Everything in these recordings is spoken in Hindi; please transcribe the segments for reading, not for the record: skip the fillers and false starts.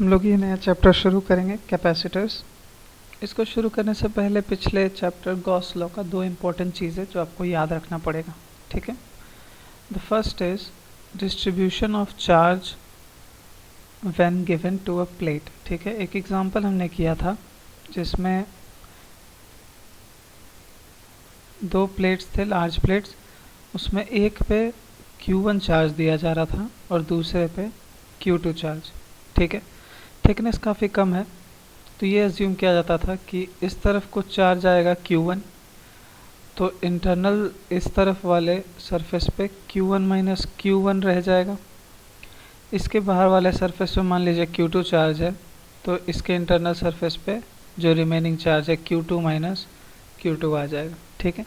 हम लोग ये नया चैप्टर शुरू करेंगे कैपेसिटर्स। इसको शुरू करने से पहले पिछले चैप्टर गॉस लॉ का दो इम्पोर्टेंट चीज़ें जो आपको याद रखना पड़ेगा, ठीक है। The first is distribution of charge when given to a plate, ठीक है। एक एग्जांपल हमने किया था जिसमें दो प्लेट्स थे, लार्ज प्लेट्स, उसमें एक पे Q1 चार्ज दिया जा रहा था और दूसरे पे Q2 चार्ज, ठीक है। थिकनेस काफ़ी कम है तो ये एज्यूम किया जाता था कि इस तरफ कुछ चार्ज आएगा Q1, तो इंटरनल इस तरफ वाले सरफेस पे Q1 माइनस Q1 रह जाएगा। इसके बाहर वाले सरफेस पे मान लीजिए Q2 चार्ज है, तो इसके इंटरनल सरफेस पे जो रिमेनिंग चार्ज है Q2 माइनस Q2 आ जाएगा, ठीक है।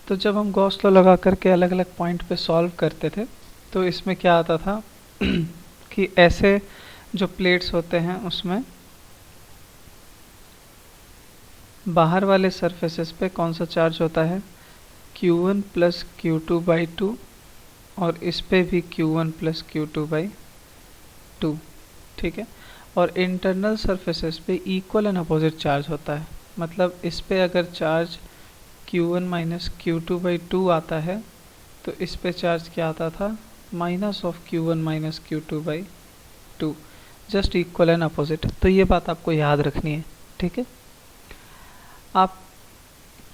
तो जब हम गॉस लॉ लगा करके अलग अलग पॉइंट पे सॉल्व करते थे तो इसमें क्या आता था कि ऐसे जो प्लेट्स होते हैं उसमें बाहर वाले सरफेसेस पे कौन सा चार्ज होता है, Q1 प्लस Q2/2, और इस पे भी Q1 प्लस Q2/2, ठीक है। और इंटरनल सरफेसेस पे इक्वल एंड अपोजिट चार्ज होता है, मतलब इस पे अगर चार्ज Q1 माइनस Q2/2 आता है तो इस पे चार्ज क्या आता था, minus of Q1 minus Q2/2, just equal and opposite. तो ये बात आपको याद रखनी है, ठीक है। आप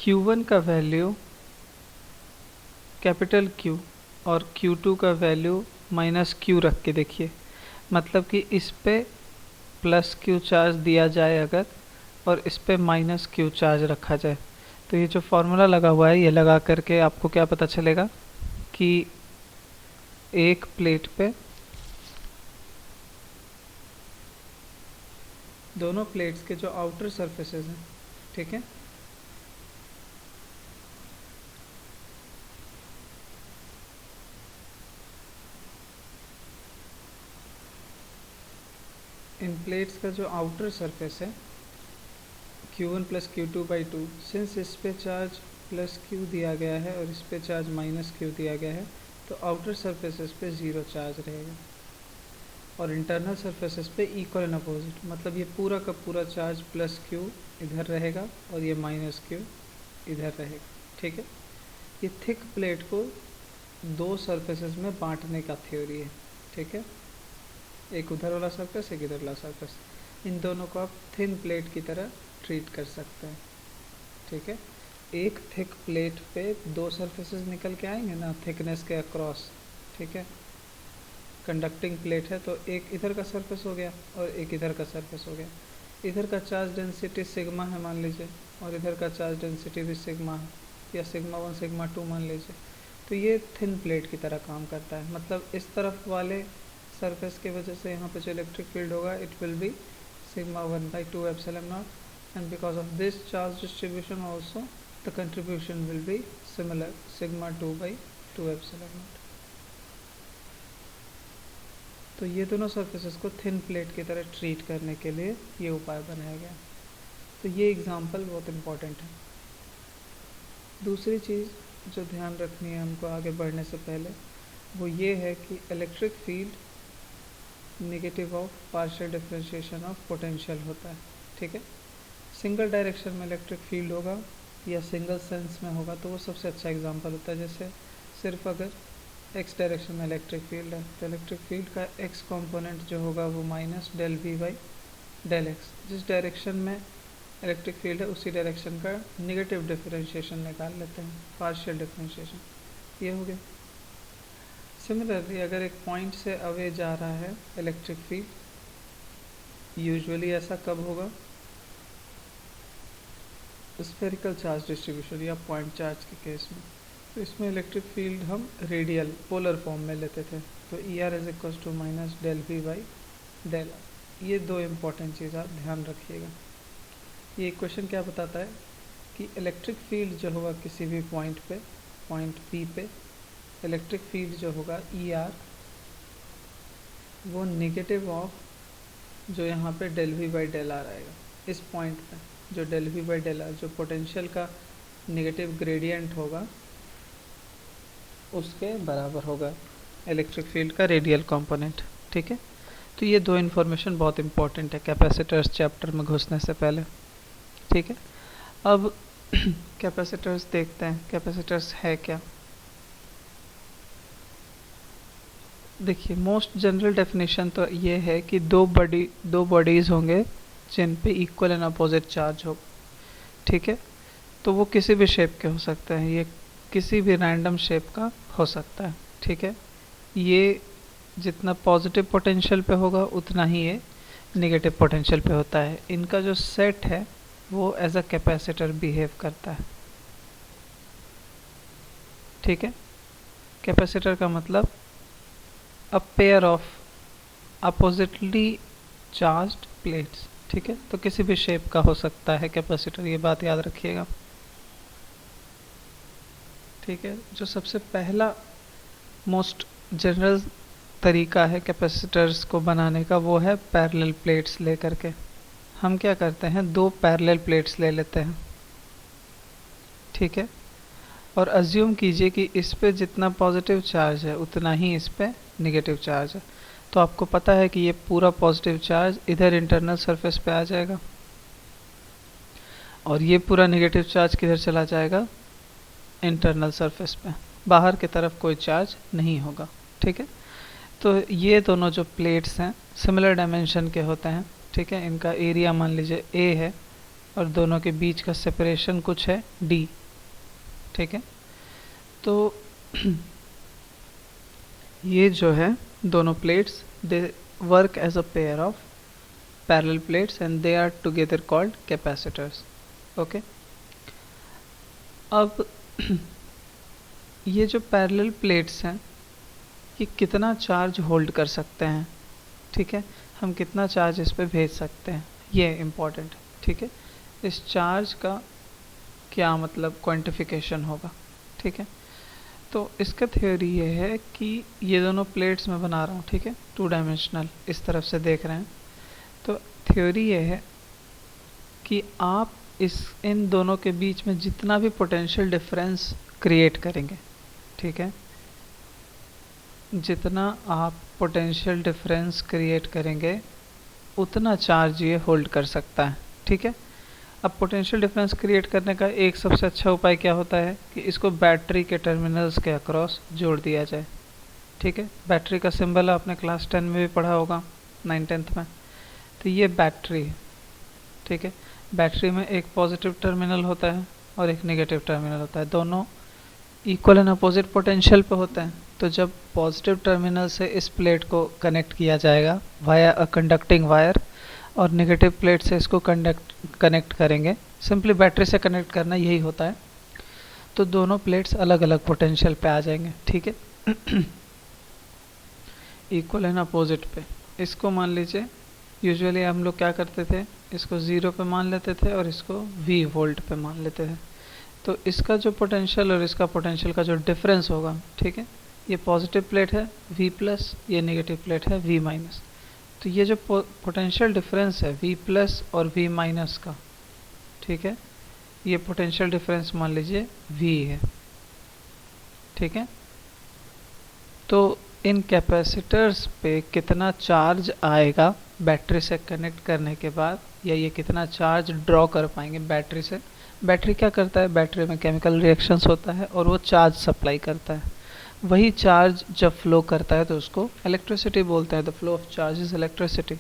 Q1 का वैल्यू कैपिटल Q और Q2 का वैल्यू माइनस Q रख के देखिए, मतलब कि इस पे प्लस Q चार्ज दिया जाए अगर और इस पे माइनस Q चार्ज रखा जाए, तो ये जो फॉर्मूला लगा हुआ है ये लगा करके आपको क्या पता चलेगा कि एक प्लेट पे, दोनों प्लेट्स के जो आउटर सरफेसेस हैं, ठीक है, इन प्लेट्स का जो आउटर सरफेस है Q1 प्लस Q2/2, सिंस इस पे चार्ज प्लस Q दिया गया है और इस पे चार्ज माइनस Q दिया गया है, तो आउटर सरफेसेस पे ज़ीरो चार्ज रहेगा और इंटरनल सरफेसेस पे इक्वल एंड अपोजिट, मतलब ये पूरा का पूरा चार्ज प्लस Q इधर रहेगा और ये माइनस Q इधर रहेगा, ठीक है। ये थिक प्लेट को दो सरफेसेस में बांटने का थ्योरी है, ठीक है। एक उधर वाला सरफेस, एक इधर वाला सरफेस, इन दोनों को आप थिन प्लेट की तरह ट्रीट कर सकते हैं, ठीक है। एक थिक प्लेट पे दो सरफेसेस निकल के आएंगे ना थिकनेस के अक्रॉस, ठीक है। कंडक्टिंग प्लेट है तो एक इधर का सरफेस हो गया और एक इधर का सरफेस हो गया। इधर का चार्ज डेंसिटी सिग्मा है मान लीजिए और इधर का चार्ज डेंसिटी भी सिग्मा है, या σ1 σ2 मान लीजिए। तो ये थिन प्लेट की तरह काम करता है, मतलब इस तरफ वाले सरफेस की वजह से यहाँ पे जो इलेक्ट्रिक फील्ड होगा it will be σ1/2 epsilon naught, and because of this charge distribution also the contribution will be similar, σ2/2 epsilon naught. तो ये दोनों सरफेसेस को थिन प्लेट की तरह ट्रीट करने के लिए ये उपाय बनाया गया। तो ये एग्जांपल बहुत इम्पोर्टेंट है। दूसरी चीज़ जो ध्यान रखनी है हमको आगे बढ़ने से पहले, वो ये है कि electric field negative of partial differentiation of potential होता है, ठीक है। सिंगल डायरेक्शन में इलेक्ट्रिक फील्ड होगा या सिंगल सेंस में होगा तो वो सबसे अच्छा एग्जांपल होता है। जैसे सिर्फ अगर एक्स डायरेक्शन में इलेक्ट्रिक फील्ड है तो इलेक्ट्रिक फील्ड का एक्स कंपोनेंट जो होगा वो minus del v by del x. जिस डायरेक्शन में इलेक्ट्रिक फील्ड है उसी डायरेक्शन का नेगेटिव डिफरेंशिएशन निकाल लेते हैं, पार्शियल डिफरेंशिएशन, ये हो गया। सिमिलरली अगर एक पॉइंट से अवे जा रहा है इलेक्ट्रिक फील्ड, यूजुअली ऐसा कब होगा, स्फेरिकल चार्ज डिस्ट्रीब्यूशन या पॉइंट चार्ज के केस में, तो इसमें इलेक्ट्रिक फील्ड हम रेडियल पोलर फॉर्म में लेते थे, तो ER is equal to minus del v by del r. ये दो इम्पॉर्टेंट चीज़ आप ध्यान रखिएगा। ये इक्वेशन क्या बताता है कि इलेक्ट्रिक फील्ड जो होगा किसी भी पॉइंट पे, पॉइंट P पे, इलेक्ट्रिक फील्ड जो होगा ER वो नेगेटिव ऑफ जो यहाँ पे del v by del r आएगा। इस पॉइंट पे जो del v by del r जो पोटेंशियल का नेगेटिव ग्रेडियंट होगा उसके बराबर होगा इलेक्ट्रिक फील्ड का रेडियल कंपोनेंट, ठीक है। तो ये दो इन्फॉर्मेशन बहुत इंपॉर्टेंट है कैपेसिटर्स चैप्टर में घुसने से पहले, ठीक है। अब कैपेसिटर्स देखते हैं, कैपेसिटर्स है क्या। देखिए मोस्ट जनरल डेफिनेशन तो ये है कि दो बॉडीज होंगे जिन पे इक्वल एंड अपोजिट चार्ज हो, ठीक है। तो वो किसी भी शेप के हो सकते हैं, ये किसी भी रैंडम शेप का हो सकता है, ठीक है। ये जितना पॉजिटिव पोटेंशियल पे होगा उतना ही ये नेगेटिव पोटेंशियल पे होता है। इनका जो सेट है वो एज अ कैपेसिटर बिहेव करता है, ठीक है। कैपेसिटर का मतलब अ pair of oppositely charged plates, ठीक है। तो किसी भी शेप का हो सकता है कैपेसिटर, ये बात याद रखिएगा, ठीक है। जो सबसे पहला मोस्ट जनरल तरीका है कैपेसिटर्स को बनाने का वो है पैरेलल प्लेट्स लेकर के। हम क्या करते हैं, दो पैरेलल प्लेट्स ले लेते हैं, ठीक है। और अज्यूम कीजिए कि इस पे जितना पॉजिटिव चार्ज है उतना ही इस पे नेगेटिव चार्ज है। तो आपको पता है कि ये पूरा पॉजिटिव चार्ज इधर इंटरनल सरफेस पे आ जाएगा और ये पूरा नेगेटिव चार्ज किधर चला जाएगा, इंटरनल सरफेस पे, बाहर की तरफ कोई चार्ज नहीं होगा, ठीक है। तो ये दोनों जो प्लेट्स हैं सिमिलर डायमेंशन के होते हैं, ठीक है। इनका एरिया मान लीजिए a है और दोनों के बीच का सेपरेशन कुछ है d, ठीक है। तो ये जो है दोनों plates they work as a pair of parallel plates and they are together called capacitors, okay. अब ये जो पैरेलल प्लेट्स हैं ये कितना चार्ज होल्ड कर सकते हैं, ठीक है। हम कितना चार्ज इस पे भेज सकते हैं ये इम्पोर्टेंट है, ठीक है। इस चार्ज का क्या मतलब क्वांटिफिकेशन होगा, ठीक है। तो इसका थ्योरी ये है कि ये दोनों प्लेट्स मैं बना रहा हूँ, ठीक है, 2 डायमेंशनल इस तरफ से देख रहे हैं। तो थ्योरी ये है कि आप इन दोनों के बीच में जितना भी पोटेंशियल डिफरेंस क्रिएट करेंगे, ठीक है, जितना आप पोटेंशियल डिफरेंस क्रिएट करेंगे उतना चार्ज ये होल्ड कर सकता है, ठीक है। अब पोटेंशियल डिफरेंस क्रिएट करने का एक सबसे अच्छा उपाय क्या होता है कि इसको बैटरी के टर्मिनल्स के अक्रॉस जोड़ दिया जाए, ठीक है। बैटरी का सिंबल आपने क्लास 10 में भी पढ़ा होगा, 9-10 में। तो ये बैटरी है, ठीक है। बैटरी में एक पॉजिटिव टर्मिनल होता है और एक नेगेटिव टर्मिनल होता है, दोनों इक्वल एंड अपोजिट पोटेंशियल पे होते हैं। तो जब पॉजिटिव टर्मिनल से इस प्लेट को कनेक्ट किया जाएगा वाया अ कंडक्टिंग वायर और नेगेटिव प्लेट से इसको कनेक्ट करेंगे, सिंपली बैटरी से कनेक्ट करना यही होता है। तो दोनों प्लेट्स अलग अलग पोटेंशियल पे आ जाएंगे, ठीक है। इक्वल एंड अपोजिट पे इसको मान लीजिए, यूजुअली हम लोग क्या करते थे, इसको 0 पे मान लेते थे और इसको V वोल्ट पे मान लेते थे। तो इसका जो पोटेंशियल और इसका पोटेंशियल का जो डिफरेंस होगा, ठीक है, ये पॉजिटिव प्लेट है V+, ये नेगेटिव प्लेट है V-। तो ये जो पोटेंशियल डिफरेंस है V+ और V- का, ठीक है, ये पोटेंशियल डिफरेंस मान लीजिए V है, ठीक है। तो इन कैपेसिटर्स पे कितना चार्ज आएगा बैटरी से कनेक्ट करने के बाद, या ये कितना चार्ज ड्रॉ कर पाएंगे बैटरी से। बैटरी क्या करता है, बैटरी में केमिकल रिएक्शंस होता है और वो चार्ज सप्लाई करता है। वही चार्ज जब फ्लो करता है तो उसको इलेक्ट्रिसिटी बोलते हैं, the flow of charge is electricity.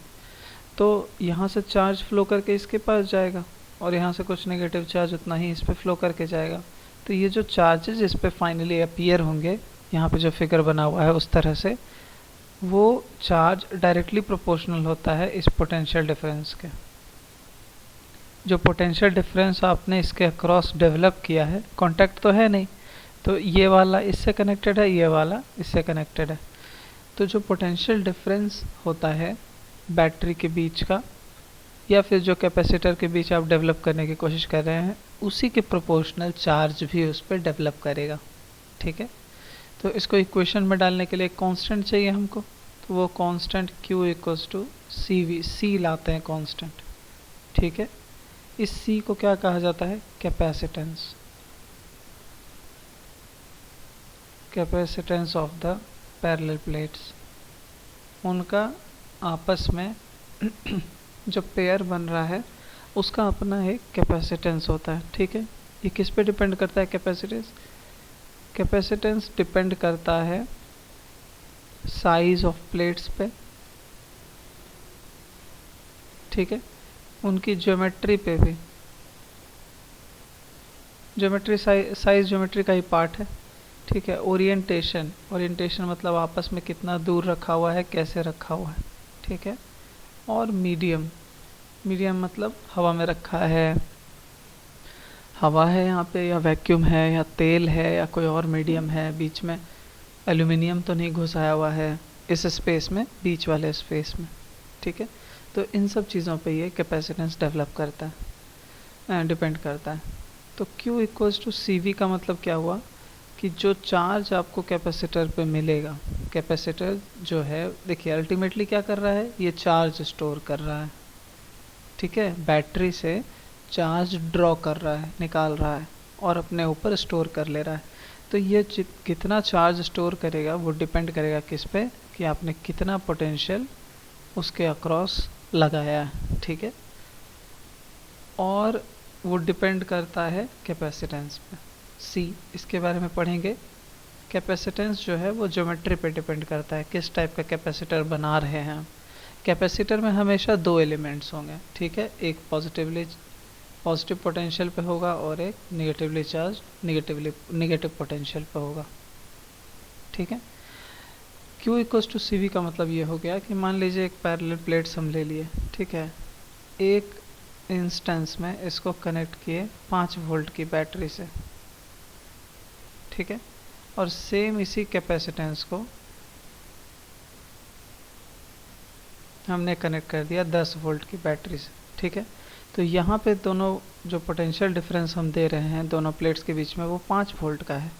तो यहाँ से चार्ज फ्लो करके इसके पास जाएगा और यहाँ से कुछ नेगेटिव चार्ज उतना ही इस पे फ्लो करके जाएगा। तो ये जो चार्जेस इस पे फाइनली अपीयर होंगे, यहाँ पे जो फिगर बना हुआ है उस तरह से, वो चार्ज डायरेक्टली प्रोपोर्शनल होता है इस पोटेंशियल डिफरेंस के। जो पोटेंशियल डिफरेंस आपने इसके अक्रॉस डेवलप किया है, कांटेक्ट तो है नहीं, तो ये वाला इससे कनेक्टेड है, ये वाला इससे कनेक्टेड है। तो जो पोटेंशियल डिफरेंस होता है बैटरी के बीच का या फिर जो कैपेसिटर के बीच आप डेवलप करने की कोशिश कर रहे हैं, उसी के प्रोपोर्शनल चार्ज भी उस पर डेवलप करेगा, ठीक है। तो इसको इक्वेशन में डालने के लिए एक कांस्टेंट चाहिए हमको, तो वो कांस्टेंट Q = CV, C लाते हैं कांस्टेंट, ठीक है। इस C को क्या कहा जाता है, capacitance, capacitance of the parallel plates. उनका आपस में जो पेयर बन रहा है उसका अपना एक कैपेसिटेंस होता है, ठीक है। ये किस पे डिपेंड करता है कैपेसिटेंस? कैपेसिटेंस डिपेंड करता है साइज ऑफ प्लेट्स पे, ठीक है, उनकी ज्योमेट्री पे भी। ज्योमेट्री साइज ज्योमेट्री का ही पार्ट है, ठीक है। ओरिएंटेशन, ओरिएंटेशन मतलब आपस में कितना दूर रखा हुआ है, कैसे रखा हुआ है, ठीक है। और मीडियम, मीडियम मतलब हवा में रखा है, हवा है यहाँ पे या वैक्यूम है या तेल है या कोई और मीडियम है, बीच में एल्यूमिनियम तो नहीं घुसाया हुआ है इस स्पेस में, बीच वाले स्पेस में, ठीक है। तो इन सब चीज़ों पे ये कैपेसिटेंस डेवलप करता है, डिपेंड करता है। तो Q इक्वल्स टू CV का मतलब क्या हुआ कि जो चार्ज आपको कैपेसिटर पे मिलेगा, कैपेसिटर जो है देखिए अल्टीमेटली क्या कर रहा है, ये चार्ज स्टोर कर रहा है, ठीक है। बैटरी से चार्ज ड्रॉ कर रहा है, निकाल रहा है और अपने ऊपर स्टोर कर ले रहा है। तो ये कितना चार्ज स्टोर करेगा वो डिपेंड करेगा किस पे, कि आपने कितना पोटेंशियल उसके अक्रॉस लगाया है, ठीक है। और वो डिपेंड करता है कैपेसिटेंस पे। C इसके बारे में पढ़ेंगे। कैपेसिटेंस जो है वो ज्योमेट्री पे डिपेंड करता है, किस टाइप का कैपेसिटर बना रहे हैं हम। कैपेसिटर में हमेशा दो एलिमेंट्स होंगे, ठीक है, एक पॉजिटिव पोटेंशियल पे होगा और एक नेगेटिवली चार्ज नेगेटिव पोटेंशियल पे होगा, ठीक है। Q इक्वल्स टू CV का मतलब ये हो गया कि मान लीजिए एक पैरेलल प्लेट्स हम ले लिए, ठीक है। एक इंस्टेंस में इसको कनेक्ट किए 5 वोल्ट की बैटरी से, ठीक है, और सेम इसी कैपेसिटेंस को हमने कनेक्ट कर दिया 10 वोल्ट की बैटरी से, ठीक है। तो यहाँ पे दोनों जो पोटेंशियल डिफरेंस हम दे रहे हैं दोनों प्लेट्स के बीच में वो 5 वोल्ट का है,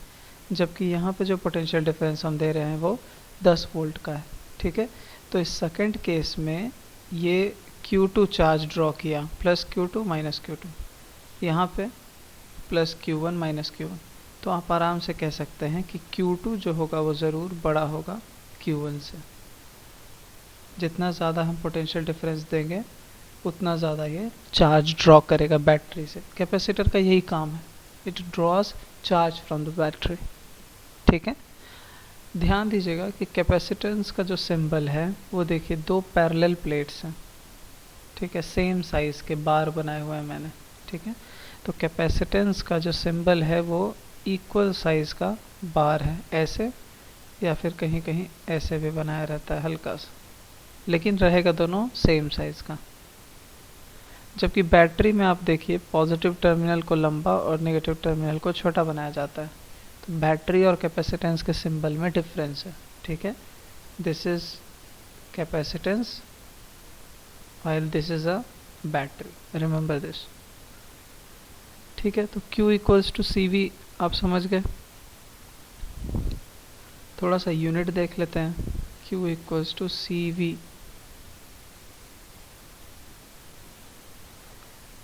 जबकि यहाँ पे जो पोटेंशियल डिफरेंस हम दे रहे हैं वो 10 वोल्ट का है, ठीक है। तो इस सेकंड केस में ये Q2 चार्ज ड्रॉ किया, प्लस Q2 माइनस Q2, यहाँ पे प्लस Q1 माइनस Q1। तो आप आराम से कह सकते हैं कि Q2 जो होगा वो ज़रूर बड़ा होगा Q1 से। जितना ज़्यादा हम पोटेंशियल डिफरेंस देंगे उतना ज़्यादा ये चार्ज ड्रॉ करेगा बैटरी से। कैपेसिटर का यही काम है, it draws charge from the battery, ठीक है। ध्यान दीजिएगा कि कैपेसिटेंस का जो सिंबल है वो देखिए दो पैरेलल प्लेट्स हैं, ठीक है, सेम साइज़ के बार बनाए हुए हैं मैंने, ठीक है। तो कैपेसिटेंस का जो सिंबल है वो इक्वल साइज़ का बार है, ऐसे या फिर कहीं कहीं ऐसे भी बनाया रहता है हल्का सा, लेकिन रहेगा दोनों सेम साइज़ का। जबकि बैटरी में आप देखिए पॉजिटिव टर्मिनल को लंबा और नेगेटिव टर्मिनल को छोटा बनाया जाता है। तो बैटरी और कैपेसिटेंस के सिंबल में डिफरेंस है, ठीक है। This is capacitance while this is a battery, remember this, ठीक है। तो Q इक्वल्स टू CV आप समझ गए। थोड़ा सा यूनिट देख लेते हैं। Q equals to CV।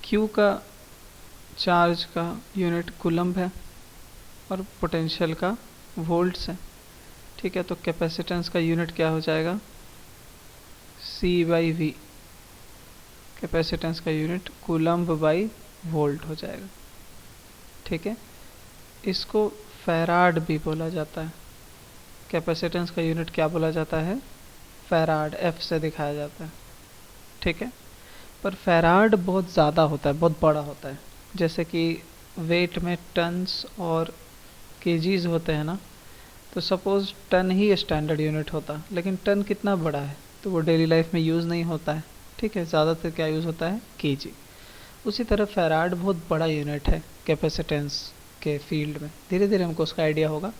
Q का चार्ज का यूनिट कूलम्ब है और पोटेंशियल का वोल्ट्स है, ठीक है। तो कैपेसिटेंस का यूनिट क्या हो जाएगा, C/V। कैपेसिटेंस का यूनिट कूलम्ब बाई वोल्ट हो जाएगा, ठीक है। इसको फैराड भी बोला जाता है। कैपेसिटेंस का यूनिट क्या बोला जाता है, फैराड, F से दिखाया जाता है, ठीक है। पर फैराड बहुत ज़्यादा होता है, बहुत बड़ा होता है। जैसे कि वेट में टन्स और केजीज होते हैं ना, तो सपोज़ टन ही स्टैंडर्ड यूनिट होता, लेकिन टन कितना बड़ा है तो वो डेली लाइफ में यूज़ नहीं होता है, ठीक है। ज़्यादातर क्या यूज़ होता है, केजी। उसी तरह फैराड बहुत बड़ा यूनिट है कैपेसिटेंस के फील्ड में, धीरे धीरे हमको उसका आइडिया होगा।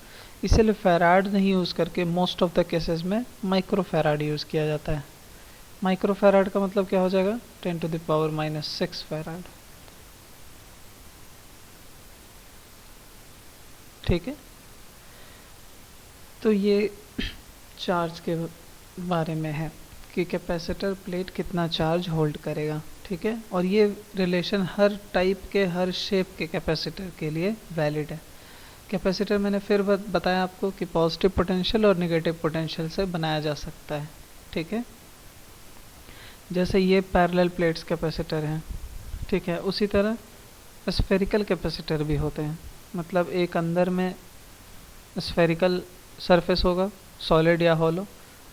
इसीलिए फैराड नहीं यूज़ करके मोस्ट ऑफ द केसेस में माइक्रो फैराड यूज़ किया जाता है। माइक्रो फैराड का मतलब क्या हो जाएगा, 10⁻⁻⁶ फैराड, ठीक है। तो ये चार्ज के बारे में है कि कैपेसिटर प्लेट कितना चार्ज होल्ड करेगा, ठीक है। और ये रिलेशन हर टाइप के हर शेप के कैपेसिटर के लिए वैलिड है। कैपेसिटर मैंने फिर बताया आपको कि पॉजिटिव पोटेंशियल और नेगेटिव पोटेंशियल से बनाया जा सकता है, ठीक है। जैसे ये पैरेलल प्लेट्स कैपेसिटर हैं, ठीक है, उसी तरह स्फेरिकल कैपेसिटर भी होते हैं। मतलब एक अंदर में स्फेरिकल सरफेस होगा, सॉलिड या हॉलो,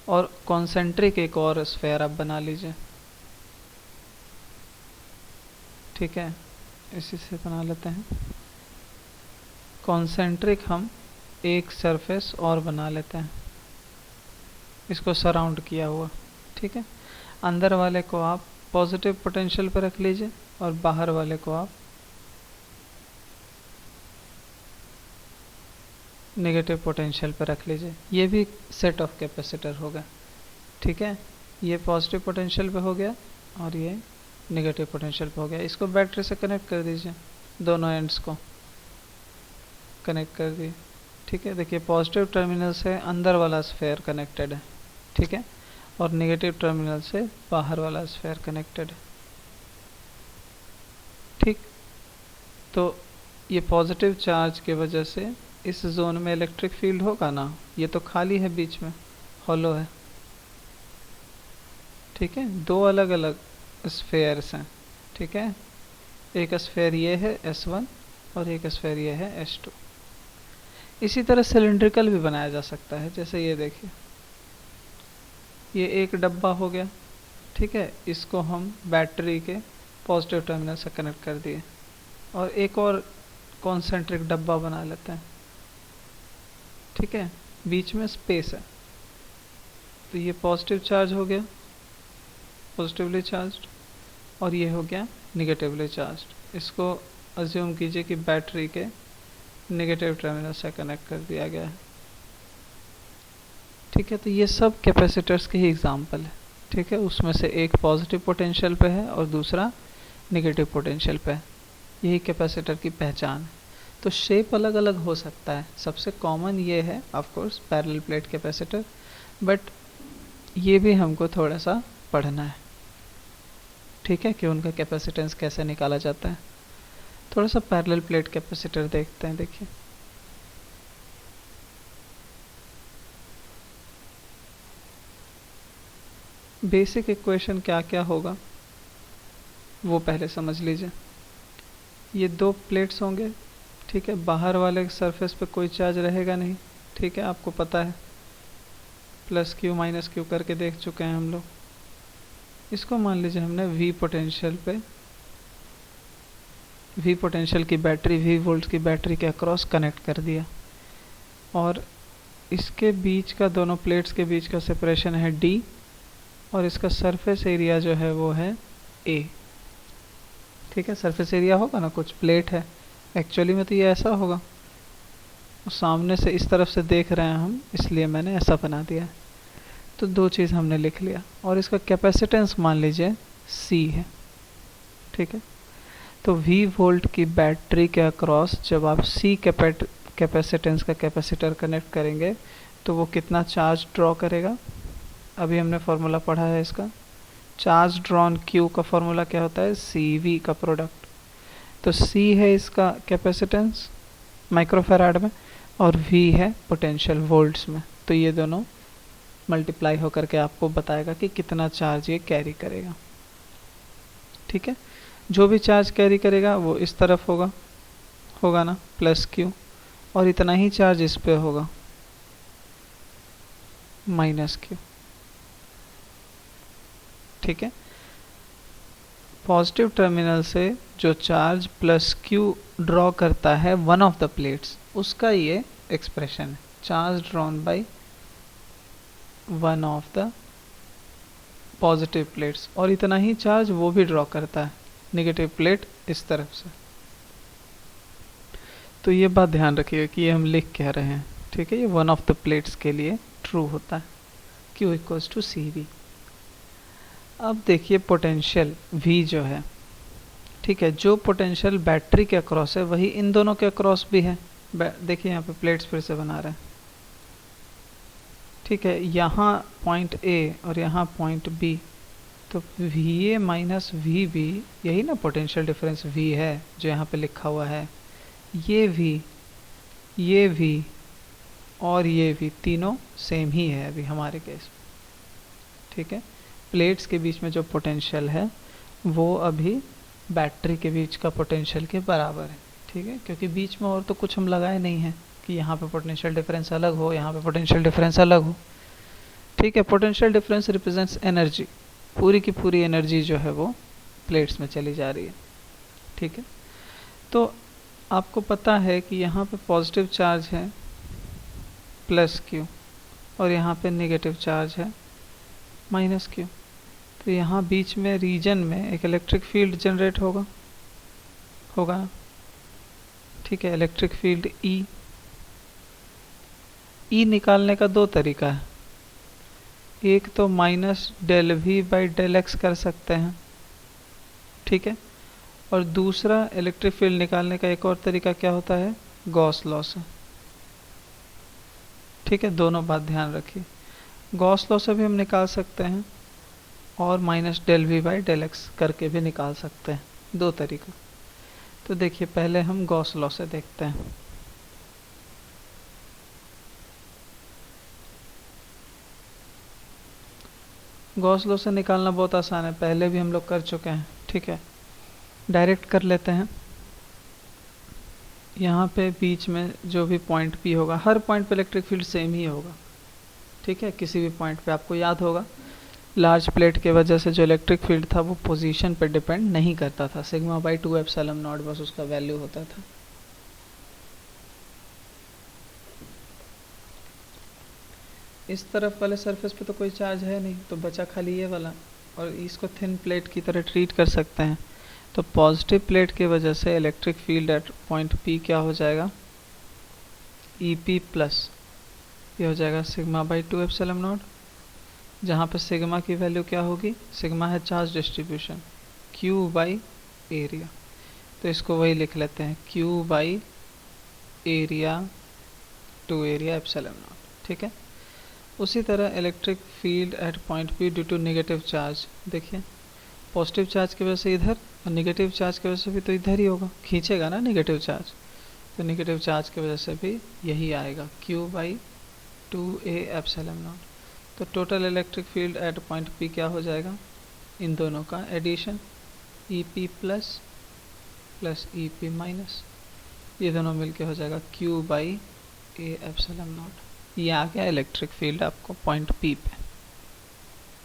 और कॉन्सेंट्रिक एक और स्फेयर आप बना लीजिए, ठीक है, इसी से बना लेते हैं। कॉन्सेंट्रिक हम एक सरफेस और बना लेते हैं, इसको सराउंड किया हुआ, ठीक है। अंदर वाले को आप पॉजिटिव पोटेंशियल पर रख लीजिए और बाहर वाले को आप नेगेटिव पोटेंशियल पर रख लीजिए। ये भी सेट ऑफ कैपेसिटर होगा, ठीक है। ये पॉजिटिव पोटेंशियल पे हो गया और ये नेगेटिव पोटेंशियल पे हो गया। इसको बैटरी से कनेक्ट कर दीजिए, दोनों एंड्स को कनेक्ट कर दिए, ठीक है। देखिए पॉजिटिव टर्मिनल से अंदर वाला स्फेयर कनेक्टेड है, ठीक है, और नेगेटिव टर्मिनल से बाहर वाला स्फेयर कनेक्टेड है, ठीक। तो ये पॉजिटिव चार्ज की वजह से इस जोन में इलेक्ट्रिक फील्ड होगा ना, ये तो खाली है, बीच में हॉलो है, ठीक है। दो अलग अलग स्फेयर्स हैं, ठीक है। एक स्फेयर ये है S1 और एक स्फेयर ये है S2। इसी तरह सिलिंड्रिकल भी बनाया जा सकता है, जैसे ये देखिए, ये एक डब्बा हो गया, ठीक है, इसको हम बैटरी के पॉजिटिव टर्मिनल से कनेक्ट कर दिए और एक और कॉन्सेंट्रिक डब्बा बना लेते हैं, ठीक है, बीच में स्पेस है। तो ये पॉजिटिव चार्ज हो गया, पॉजिटिवली चार्ज्ड, और ये हो गया निगेटिवली चार्ज्ड। इसको अज्यूम कीजिए कि बैटरी के नेगेटिव टर्मिनल से कनेक्ट कर दिया गया है, ठीक है। तो ये सब कैपेसिटर्स के ही एग्जांपल है, ठीक है। उसमें से एक पॉजिटिव पोटेंशियल पे है और दूसरा नेगेटिव पोटेंशियल पे है। यही कैपेसिटर की पहचान है। तो शेप अलग अलग हो सकता है, सबसे कॉमन ये है of course parallel plate capacitor, but ये भी हमको थोड़ा सा पढ़ना है, ठीक है, कि उनका कैपेसिटेंस कैसे निकाला जाता है। थोड़ा सा पैरेलल प्लेट कैपेसिटर देखते हैं। देखिए बेसिक इक्वेशन क्या क्या होगा वो पहले समझ लीजिए। ये दो प्लेट्स होंगे, ठीक है, बाहर वाले सरफेस पे कोई चार्ज रहेगा नहीं, ठीक है, आपको पता है, प्लस क्यू माइनस क्यू करके देख चुके हैं हम लोग। इसको मान लीजिए हमने V पोटेंशियल पे, V पोटेंशियल की बैटरी, V वोल्ट की बैटरी के अक्रॉस कनेक्ट कर दिया, और इसके बीच का, दोनों प्लेट्स के बीच का सेपरेशन है D, और इसका सरफेस एरिया जो है वो है A, ठीक है। सरफेस एरिया होगा ना, कुछ प्लेट है, एक्चुअली में तो ये ऐसा होगा, सामने से इस तरफ से देख रहे हैं हम, इसलिए मैंने ऐसा बना दिया है। तो दो चीज़ हमने लिख लिया, और इसका कैपेसिटेंस मान लीजिए C है, ठीक है। तो V वोल्ट की बैटरी के अक्रॉस जब आप C कैपेसिटेंस का कैपेसिटर कनेक्ट करेंगे तो वो कितना चार्ज ड्रॉ करेगा। अभी हमने फॉर्मूला पढ़ा है इसका, चार्ज ड्रॉन Q का फॉर्मूला क्या होता है, CV का प्रोडक्ट। तो C है इसका कैपेसिटेंस माइक्रोफेराड में, और V है पोटेंशियल वोल्ट्स में। तो ये दोनों मल्टीप्लाई होकर के आपको बताएगा कि कितना चार्ज ये कैरी करेगा, ठीक है। जो भी चार्ज कैरी करेगा वो इस तरफ होगा ना, प्लस Q, और इतना ही चार्ज इस पे होगा, माइनस Q, ठीक है। पॉजिटिव टर्मिनल से जो चार्ज प्लस Q ड्रॉ करता है वन ऑफ द प्लेट्स, उसका ये एक्सप्रेशन है, charge drawn by one of the positive plates, और इतना ही चार्ज वो भी ड्रॉ करता है नेगेटिव प्लेट इस तरफ से। तो ये बात ध्यान रखिएगा कि ये हम लिख क्या रहे हैं, ठीक है। ये वन ऑफ द प्लेट्स के लिए ट्रू होता है, Q इक्वल्स टू CV। अब देखिए पोटेंशियल V जो है, ठीक है, जो पोटेंशियल बैटरी के अक्रॉस है वही इन दोनों के अक्रॉस भी है। देखिए यहाँ पे प्लेट्स फिर से बना रहे हैं, ठीक है, यहाँ पॉइंट A और यहाँ पॉइंट B, तो VA माइनस VB, यही ना पोटेंशियल डिफरेंस V है जो यहाँ पे लिखा हुआ है। ये V और ये V तीनों सेम ही है अभी हमारे केस, ठीक है। प्लेट्स के बीच में जो पोटेंशियल है वो अभी बैटरी के बीच का पोटेंशियल के बराबर है, ठीक है, क्योंकि बीच में और तो कुछ हम लगाए नहीं हैं कि यहाँ पे पोटेंशियल डिफरेंस अलग हो, यहाँ पे पोटेंशियल डिफरेंस अलग हो, ठीक है। पोटेंशियल डिफरेंस रिप्रेजेंट्स एनर्जी, पूरी की पूरी एनर्जी जो है वो प्लेट्स में चली जा रही है, ठीक है। तो आपको पता है कि यहाँ पे पॉजिटिव चार्ज है प्लस क्यू और यहाँ पे नेगेटिव चार्ज है माइनस क्यू, तो यहाँ बीच में रीजन में एक इलेक्ट्रिक फील्ड जनरेट होगा ना, ठीक है। इलेक्ट्रिक फील्ड ई निकालने का दो तरीका है, एक तो minus del v by del x कर सकते हैं, ठीक है, और दूसरा इलेक्ट्रिक फील्ड निकालने का एक और तरीका क्या होता है, गॉस लॉ से, ठीक है। दोनों बात ध्यान रखिए, गॉस लॉ से भी हम निकाल सकते हैं और minus del v by del x करके भी निकाल सकते हैं, दो तरीका। तो देखिए पहले हम गॉस लॉ से देखते हैं। गॉस लॉ से निकालना बहुत आसान है, पहले भी हम लोग कर चुके हैं, ठीक है। डायरेक्ट कर लेते हैं। यहाँ पे बीच में जो भी पॉइंट पी होगा, हर पॉइंट पे इलेक्ट्रिक फील्ड सेम ही होगा, ठीक है। किसी भी पॉइंट पे आपको याद होगा लार्ज प्लेट के वजह से जो इलेक्ट्रिक फील्ड था वो पोजीशन पे डिपेंड नहीं करता था, सिग्मा बाई 2 एप्सिलॉन नॉट बस उसका वैल्यू होता था। इस तरफ वाले सरफेस पे तो कोई चार्ज है नहीं, तो बचा खाली ये वाला, और इसको थिन प्लेट की तरह ट्रीट कर सकते हैं। तो पॉजिटिव प्लेट की वजह से electric field at point P क्या हो जाएगा, ई पी प्लस, ये हो जाएगा सिग्मा बाई 2 एप्सिलॉन नॉट, जहाँ पे सिग्मा की वैल्यू क्या होगी, सिग्मा है charge distribution, q by area, तो इसको वही लिख लेते हैं, q by area to area epsilon naught, ठीक है। उसी तरह electric field at point p due to negative charge, देखिए पॉजिटिव चार्ज की वजह से इधर और नेगेटिव चार्ज की वजह से भी तो इधर ही होगा, खींचेगा ना नेगेटिव चार्ज, तो नेगेटिव चार्ज की वजह से भी यही आएगा, Q by 2a epsilon naught. तो total electric field at point P क्या हो जाएगा, इन दोनों का addition, E P plus plus E P minus, ये दोनों मिलके हो जाएगा Q by A epsilon naught. ये आ गया इलेक्ट्रिक फील्ड आपको पॉइंट पी पे,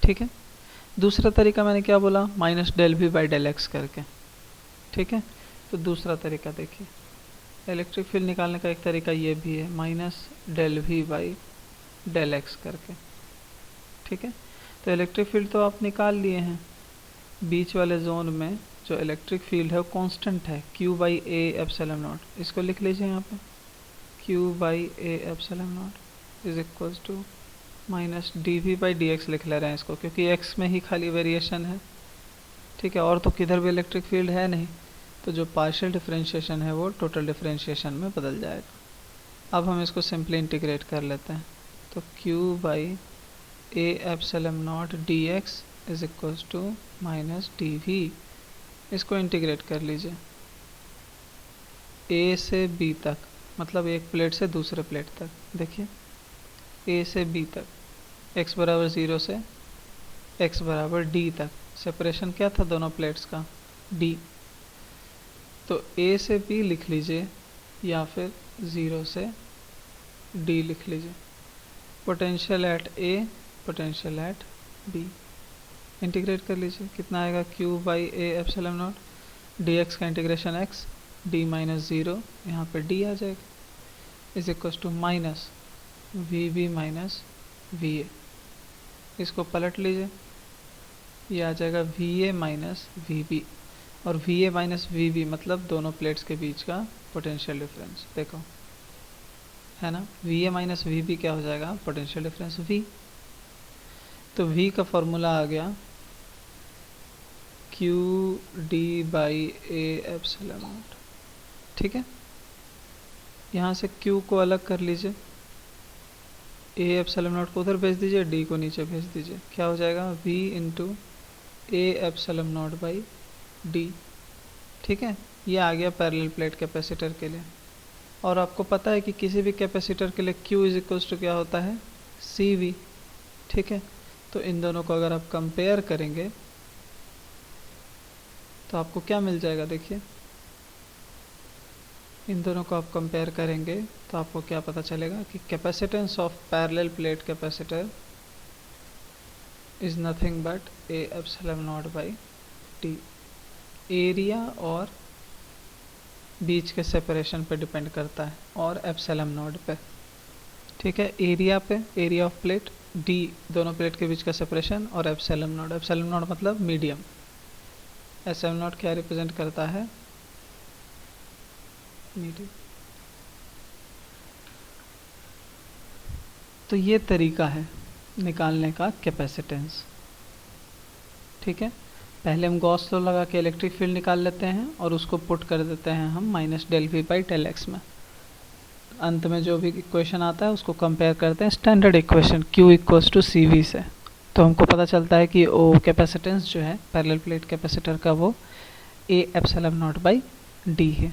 ठीक है। दूसरा तरीका मैंने क्या बोला, minus del v by del x करके, ठीक है। तो दूसरा तरीका देखिए, इलेक्ट्रिक फील्ड निकालने का एक तरीका ये भी है, minus del v by del x करके, ठीक है। तो इलेक्ट्रिक फील्ड तो आप निकाल लिए हैं, बीच वाले जोन में जो इलेक्ट्रिक फील्ड है वो कांस्टेंट है, q by A epsilon naught, इसको लिख लीजिए यहाँ पे, q by A epsilon naught is equals to minus d v by d x लिख ले रहे हैं इसको, क्योंकि एक्स में ही खाली वेरिएशन है, ठीक है, और तो किधर भी इलेक्ट्रिक फील्ड है नहीं, तो जो पार्शियल डिफरेंशिएशन है वो टोटल डिफरेंशिएशन में बदल जाएगा। अब हम इसको सिंपली इंटीग्रेट कर लेते हैं, तो q by A epsilon naught d x is equals to minus d v, इसको इंटीग्रेट कर लीजिए ए से बी तक, मतलब एक प्लेट से दूसरे प्लेट तक, देखिए ए से बी तक, x बराबर 0 से x बराबर d तक, सेपरेशन क्या था दोनों प्लेट्स का, d, तो a से b लिख लीजिए या फिर 0 से d लिख लीजिए, potential at a, potential at b, integrate कर लीजिए, कितना आएगा, q by A epsilon naught, dx का इंटीग्रेशन x, d माइनस 0, यहाँ पे d आ जाएगा, is equal to minus we B minus V A, इसको पलट लीजिए, ये आ जाएगा V A minus we B, और V A minus we B मतलब दोनों प्लेट्स के बीच का पोटेंशियल डिफरेंस, देखो है ना, v A minus we b क्या हो जाएगा, पोटेंशियल डिफरेंस वी, तो वी का फॉर्मूला आ गया q d by A epsilon naught, ठीक है। यहाँ से क्यू को अलग कर लीजिए, ए एप्सिलॉन नॉट को उधर भेज दीजिए, डी को नीचे भेज दीजिए, क्या हो जाएगा, v into A epsilon not by D, ठीक है। ये आ गया पैरेलल प्लेट कैपेसिटर के लिए, और आपको पता है कि किसी भी कैपेसिटर के लिए Q इज इक्वल्स टू क्या होता है, सी वी, ठीक है। तो इन दोनों को अगर आप कंपेयर करेंगे तो आपको क्या मिल जाएगा, देखिए इन दोनों को आप कंपेयर करेंगे तो आपको क्या पता चलेगा कि capacitance of parallel plate capacitor is nothing but A epsilon not by T. Area और बीच के सेपरेशन पे डिपेंड करता है और एप्सिलॉन नॉट पे, ठीक है। एरिया पे, एरिया ऑफ प्लेट, डी दोनों प्लेट के बीच का सेपरेशन, और एप्सिलॉन नॉट, एप्सिलॉन नॉट मतलब मीडियम। एप्सिलॉन नॉट क्या रिप्रेजेंट करता है, मीडियम। तो ये तरीका है निकालने का कैपेसिटेंस, ठीक है। पहले हम गॉस लॉ लगा के इलेक्ट्रिक फील्ड निकाल लेते हैं और उसको पुट कर देते हैं हम minus del v by del x में। अंत में जो भी इक्वेशन आता है उसको कंपेयर करते हैं standard equation Q equals to c v से, तो हमको पता चलता है कि ओ कैपेसिटेंस जो है पैरेलल प्लेट कैपेसिटर का वो ए एप्सिलॉन नॉट बाई डी है,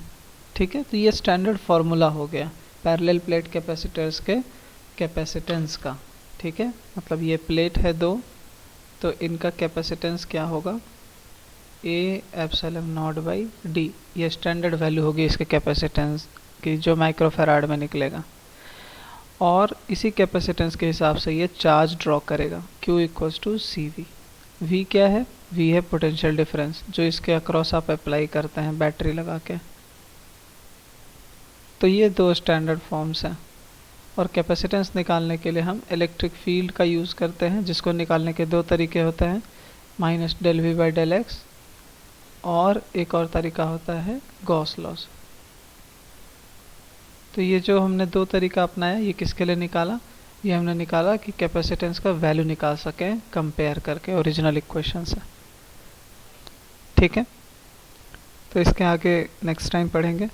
ठीक है। तो ये स्टैंडर्ड फार्मूला हो गया पैरेलल प्लेट कैपेसिटर्स के कैपेसिटेंस का, ठीक है। मतलब ये प्लेट है दो, तो इनका कैपेसिटेंस क्या होगा, ए एप्सिलॉन नॉट बाई डी, ये स्टैंडर्ड वैल्यू होगी इसके कैपेसिटेंस की जो माइक्रोफैराड में निकलेगा। और इसी कैपेसिटेंस के हिसाब से ये चार्ज ड्रॉ करेगा Q equals to c v. V क्या है, वी है पोटेंशियल डिफरेंस जो इसके अक्रॉस आप अप्लाई करते हैं बैटरी लगा के। तो ये दो स्टैंडर्ड फॉर्म्स हैं। और कैपेसिटेंस निकालने के लिए हम इलेक्ट्रिक फील्ड का यूज़ करते हैं, जिसको निकालने के दो तरीके होते हैं, minus del v by del x, और एक और तरीका होता है गॉस लॉस। तो ये जो हमने दो तरीका अपनाया ये किसके लिए निकाला, ये हमने निकाला कि कैपेसिटेंस का वैल्यू निकाल सकें कंपेयर करके ओरिजिनल इक्वेशन से, ठीक है। तो इसके आगे नेक्स्ट टाइम पढ़ेंगे।